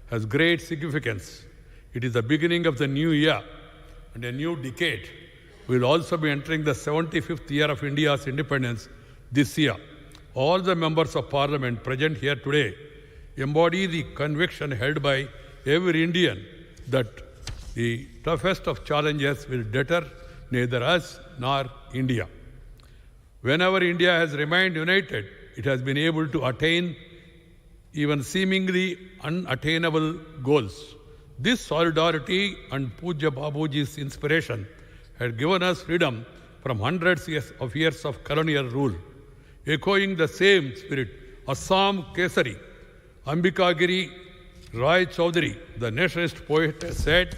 has great significance. It is the beginning of the new year and a new decade. We will also be entering the 75th year of India's independence this year. All the members of Parliament present here today embody the conviction held by every Indian that the toughest of challenges will deter neither us nor India. Whenever India has remained united, it has been able to attain even seemingly unattainable goals. This solidarity and Pujya Babuji's inspiration had given us freedom from hundreds of years of colonial rule. Echoing the same spirit, Assam Kesari, Ambikagiri Rai Chaudhary, the nationalist poet, has said,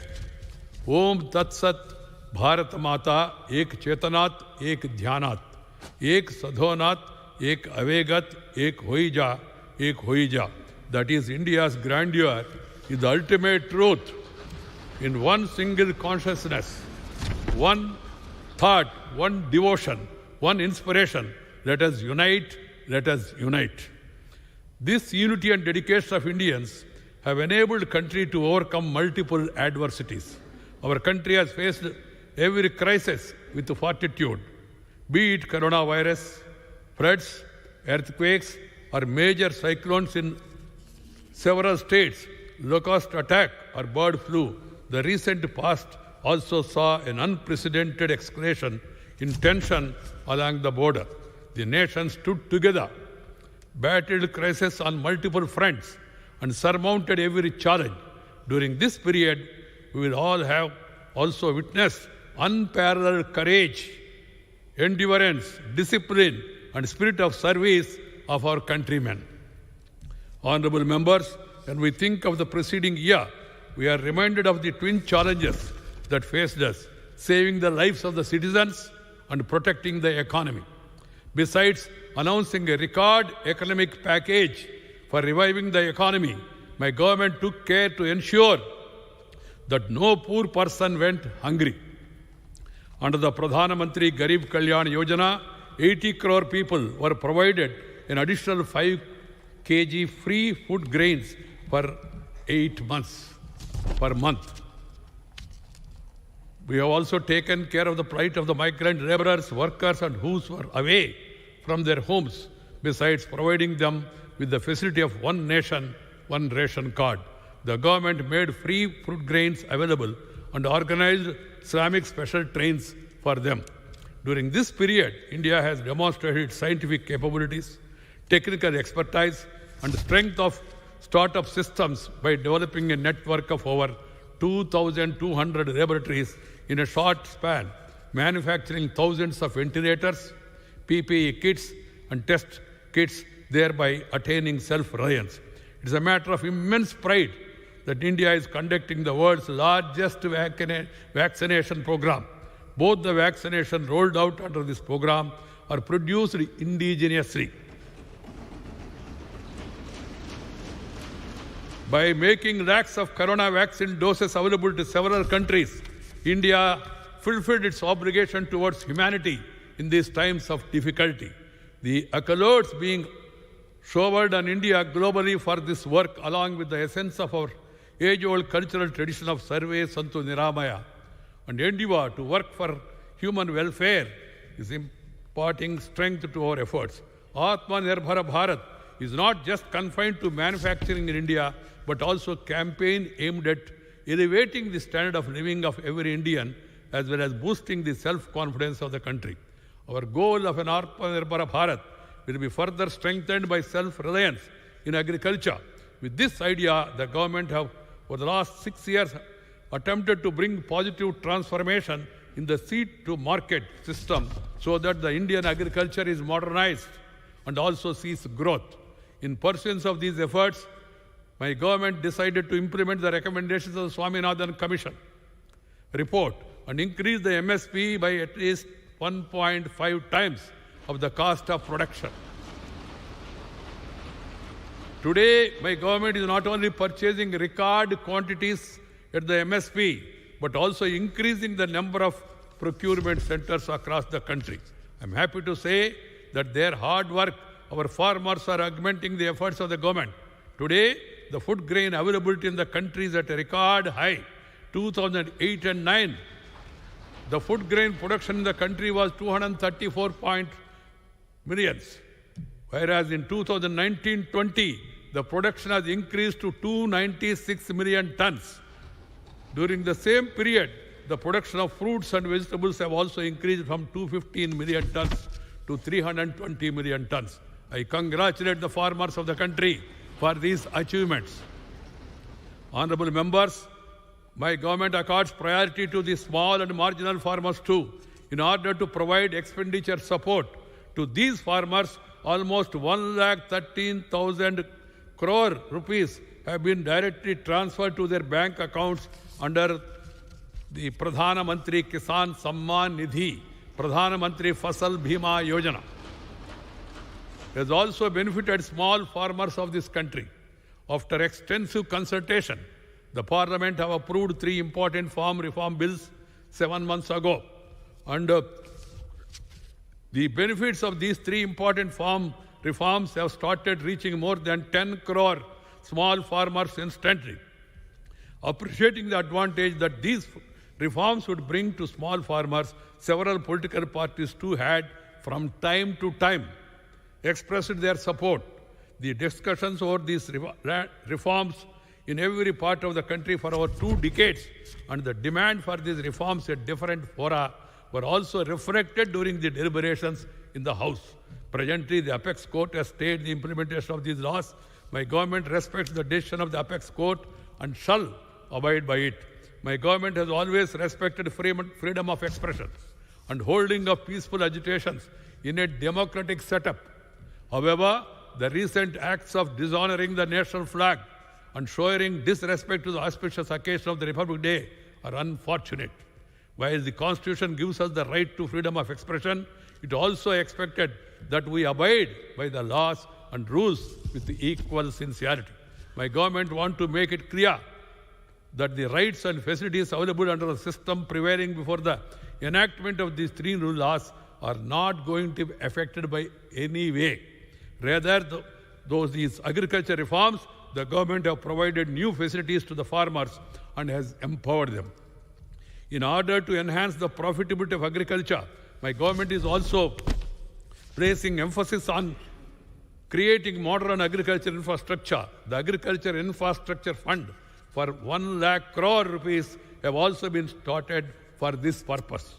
Om Tat Sat Bharat Mata Ek Chetanat Ek Dhyanat Ek Sadhonat Ek Avegat Ek Hoija Ek Hoija. That is, India's grandeur is the ultimate truth. In one single consciousness, one thought, one devotion, one inspiration, let us unite, let us unite. This unity and dedication of Indians have enabled the country to overcome multiple adversities. Our country has faced every crisis with fortitude, be it coronavirus, floods, earthquakes, or major cyclones in several states, locust attack or bird flu. The recent past also saw an unprecedented escalation in tension along the border. The nation stood together, battled crisis on multiple fronts, and surmounted every challenge. During this period, we will all have also witnessed unparalleled courage, endurance, discipline, and spirit of service of our countrymen. Honorable members, when we think of the preceding year, we are reminded of the twin challenges that faced us, saving the lives of the citizens and protecting the economy. Besides announcing a record economic package for reviving the economy, my government took care to ensure that no poor person went hungry. Under the Pradhana Mantri Garib Kalyan Yojana, 80 crore people were provided an additional 5 kg free food grains for 8 months per month. We have also taken care of the plight of the migrant laborers, workers, and those who are away from their homes, besides providing them with the facility of one nation, one ration card. The government made free fruit grains available and organized Islamic special trains for them. During this period, India has demonstrated its scientific capabilities, technical expertise, and strength of startup systems by developing a network of over 2,200 laboratories in a short span, manufacturing thousands of ventilators, PPE kits, and test kits, thereby attaining self-reliance. It is a matter of immense pride that India is conducting the world's largest vaccination program. Both the vaccinations rolled out under this program are produced indigenously. By making lakhs of corona vaccine doses available to several countries, India fulfilled its obligation towards humanity in these times of difficulty. The accolades being showered on India globally for this work, along with the essence of our age-old cultural tradition of Sarve Santu Niramaya and endeavor to work for human welfare, is imparting strength to our efforts. Atmanirbhar Bharat is not just confined to manufacturing in India, but also a campaign aimed at elevating the standard of living of every Indian, as well as boosting the self-confidence of the country. Our goal of an Atmanirbhar Bharat will be further strengthened by self-reliance in agriculture. With this idea, the government have, for the last 6 years, attempted to bring positive transformation in the seed-to-market system so that the Indian agriculture is modernized and also sees growth. In pursuance of these efforts, my government decided to implement the recommendations of the Swaminathan Commission report and increase the MSP by at least 1.5 times of the cost of production. Today, my government is not only purchasing record quantities at the MSP, but also increasing the number of procurement centers across the country. I'm happy to say that their hard work, our farmers are augmenting the efforts of the government. Today, the food grain availability in the country is at a record high. 2008 and 9, the food grain production in the country was 234 millions, whereas in 2019-20, the production has increased to 296 million tons. During the same period, the production of fruits and vegetables have also increased from 215 million tons to 320 million tons. I congratulate the farmers of the country for these achievements. Honorable members, my government accords priority to the small and marginal farmers too. In order to provide expenditure support to these farmers, almost 1,13,000 crore rupees have been directly transferred to their bank accounts under the Pradhana Mantri Kisan Samman Nidhi, Pradhana Mantri Fasal Bhima Yojana. Has also benefited small farmers of this country. After extensive consultation, the Parliament have approved 3 important farm reform bills 7 months ago. And the benefits of these 3 important farm reforms have started reaching more than 10 crore small farmers instantly. Appreciating the advantage that these reforms would bring to small farmers, several political parties too had, from time to time, expressed their support. The discussions over these reforms in every part of the country for over 2 decades and the demand for these reforms at different fora were also reflected during the deliberations in the House. Presently, the Apex Court has stayed the implementation of these laws. My government respects the decision of the Apex Court and shall abide by it. My government has always respected freedom of expression and holding of peaceful agitations in a democratic setup. However, the recent acts of dishonoring the national flag and showing disrespect to the auspicious occasion of the Republic Day are unfortunate. While the Constitution gives us the right to freedom of expression, it also expected that we abide by the laws and rules with equal sincerity. My government wants to make it clear that the rights and facilities available under the system prevailing before the enactment of these 3 new laws are not going to be affected by any way. Rather, these agriculture reforms, the government have provided new facilities to the farmers and has empowered them. In order to enhance the profitability of agriculture, my government is also placing emphasis on creating modern agriculture infrastructure. The Agriculture Infrastructure Fund for 1 lakh crore rupees have also been started for this purpose.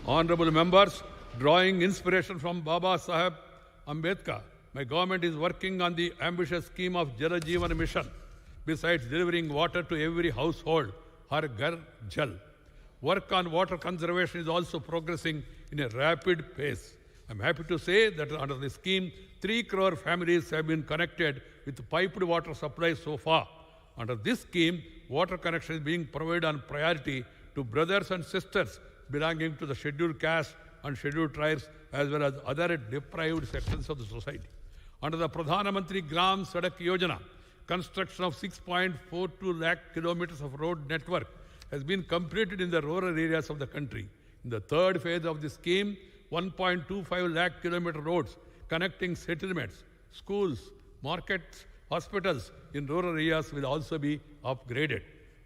Honorable members, drawing inspiration from Baba Saheb Ambedkar, my government is working on the ambitious scheme of Jal Jeevan Mission. Besides delivering water to every household, Har Ghar Jal, work on water conservation is also progressing in a rapid pace. I'm happy to say that under the scheme, 3 crore families have been connected with piped water supply so far. Under this scheme, water connection is being provided on priority to brothers and sisters belonging to the scheduled caste and scheduled tribes as well as other deprived sections of the society. Under the Pradhana Mantri Gram Sadak Yojana, construction of 6.42 lakh kilometers of road network has been completed in the rural areas of the country. In the 3rd phase of the scheme, 1.25 lakh kilometer roads connecting settlements, schools, markets, hospitals in rural areas will also be upgraded.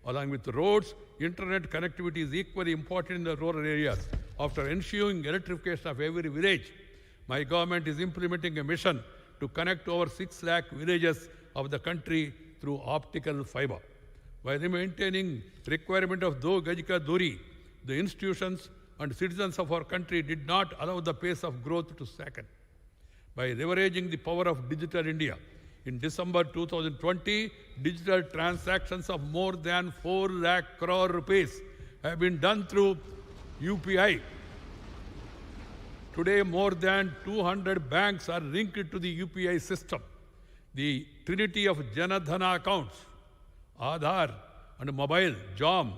Along with roads, internet connectivity is equally important in the rural areas. After ensuring electrification of every village, my government is implementing a mission to connect over 6 lakh villages of the country through optical fiber. While maintaining requirement of 2 Gaj ka Duri, the institutions and citizens of our country did not allow the pace of growth to slacken. By leveraging the power of Digital India, in December 2020, digital transactions of more than 4 lakh crore rupees have been done through UPI. Today, more than 200 banks are linked to the UPI system. The trinity of Janadhana accounts, Aadhaar and mobile, JOM,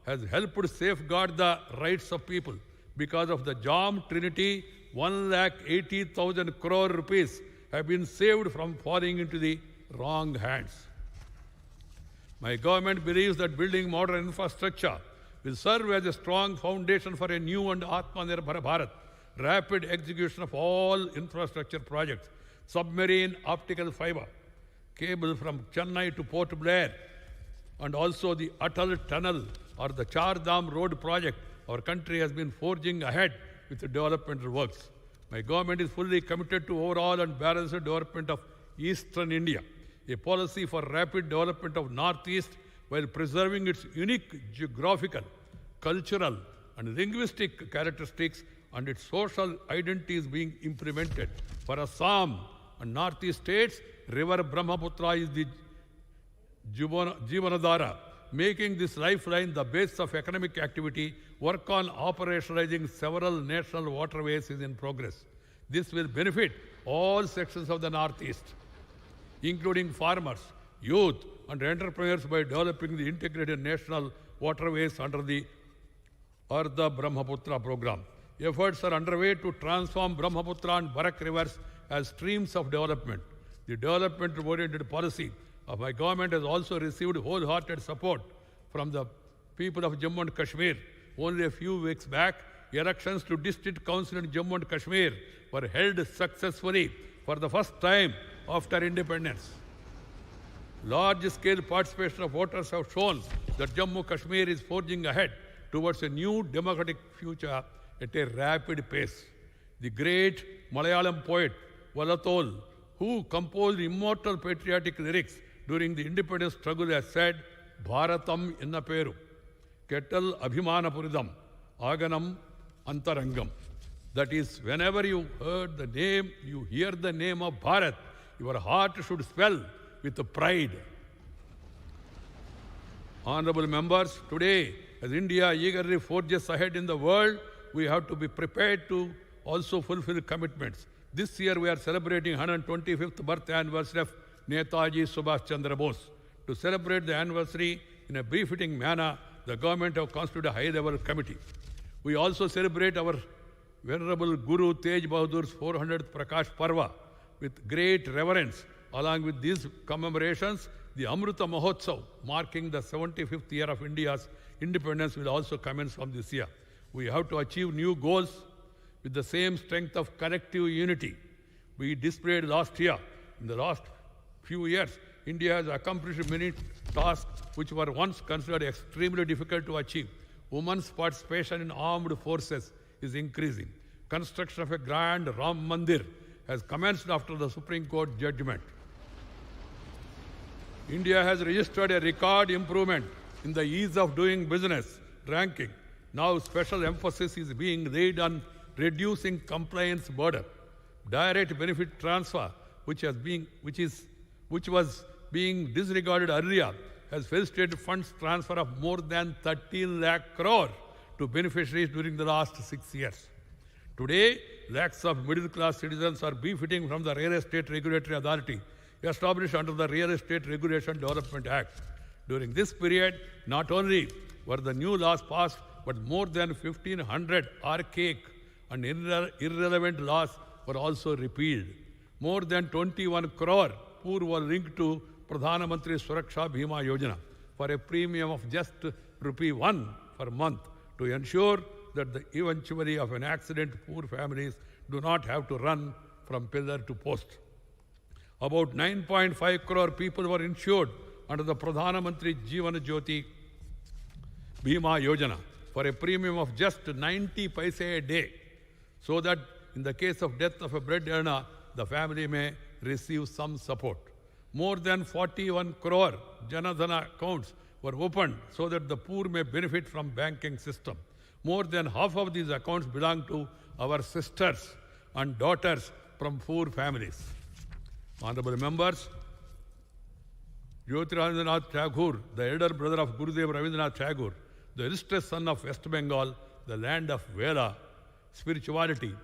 has helped safeguard the rights of people. Because of the JOM trinity, 1,80,000 crore rupees have been saved from falling into the wrong hands. My government believes that building modern infrastructure will serve as a strong foundation for a new and Atmanirbhar Bharat, rapid execution of all infrastructure projects. submarine optical fiber cable from Chennai to Port Blair, and also the Atal Tunnel or the Char Dham Road project, our country has been forging ahead with the developmental works. My government is fully committed to overall and balanced development of Eastern India, a policy for rapid development of Northeast while preserving its unique geographical, cultural, and linguistic characteristics, and its social identity is being implemented. For Assam and Northeast states, River Brahmaputra is the Jivanadhara, making this lifeline the base of economic activity. Work on operationalizing several national waterways is in progress. This will benefit all sections of the Northeast, including farmers, youth, and entrepreneurs by developing the integrated national waterways under the Ardha Brahmaputra program. Efforts are underway to transform Brahmaputra and Barak rivers as streams of development. The development-oriented policy of my government has also received wholehearted support from the people of Jammu and Kashmir. Only a few weeks back, elections to District Council in Jammu and Kashmir were held successfully for the first time after independence. Large-scale participation of voters have shown that Jammu Kashmir is forging ahead towards a new democratic future at a rapid pace. The great Malayalam poet Vallathol, who composed immortal patriotic lyrics during the independence struggle, has said, Bharatam enna peru, Kettal Abhimanapuridam, Aganam Antarangam. That is, whenever you hear the name of Bharat, your heart should swell with pride. Honorable members, today, as India eagerly forges ahead in the world, we have to be prepared to also fulfill commitments. This year we are celebrating 125th birth anniversary of Netaji Subhash Chandra Bose. To celebrate the anniversary in a befitting manner, the government have constituted a high-level committee. We also celebrate our Venerable Guru Tej Bahadur's 400th Prakash Parva with great reverence. Along with these commemorations, the Amrita Mahotsav, marking the 75th year of India's independence, will also commence from this year. We have to achieve new goals with the same strength of collective unity we displayed last year. In the last few years, India has accomplished many tasks which were once considered extremely difficult to achieve. Women's participation in armed forces is increasing. Construction of a grand Ram Mandir has commenced after the Supreme Court judgment. India has registered a record improvement in the ease of doing business ranking. Now special emphasis is being laid on reducing compliance burden. Direct benefit transfer, which was being disregarded earlier, has facilitated funds transfer of more than 13 lakh crore to beneficiaries during the last 6 years. Today, lakhs of middle-class citizens are benefiting from the Real Estate Regulatory Authority established under the Real Estate Regulation Development Act. During this period, not only were the new laws passed, but more than 1,500 archaic and irrelevant laws were also repealed. More than 21 crore poor were linked to Pradhana Mantri Suraksha Bhima Yojana for a premium of just ₹1 per month to ensure that the eventuality of an accident, poor families do not have to run from pillar to post. About 9.5 crore people were insured under the Pradhana Mantri Jeevan Jyoti Bhima Yojana for a premium of just 90 paise a day, so that in the case of death of a bread earner, the family may receive some support. More than 41 crore Janadhana accounts were opened so that the poor may benefit from banking system. More than half of these accounts belong to our sisters and daughters from poor families. Honorable members, Jyotirabindranath Tagore, the elder brother of Gurudev Rabindranath Tagore, the illustrious son of West Bengal, the land of Veda, spirituality,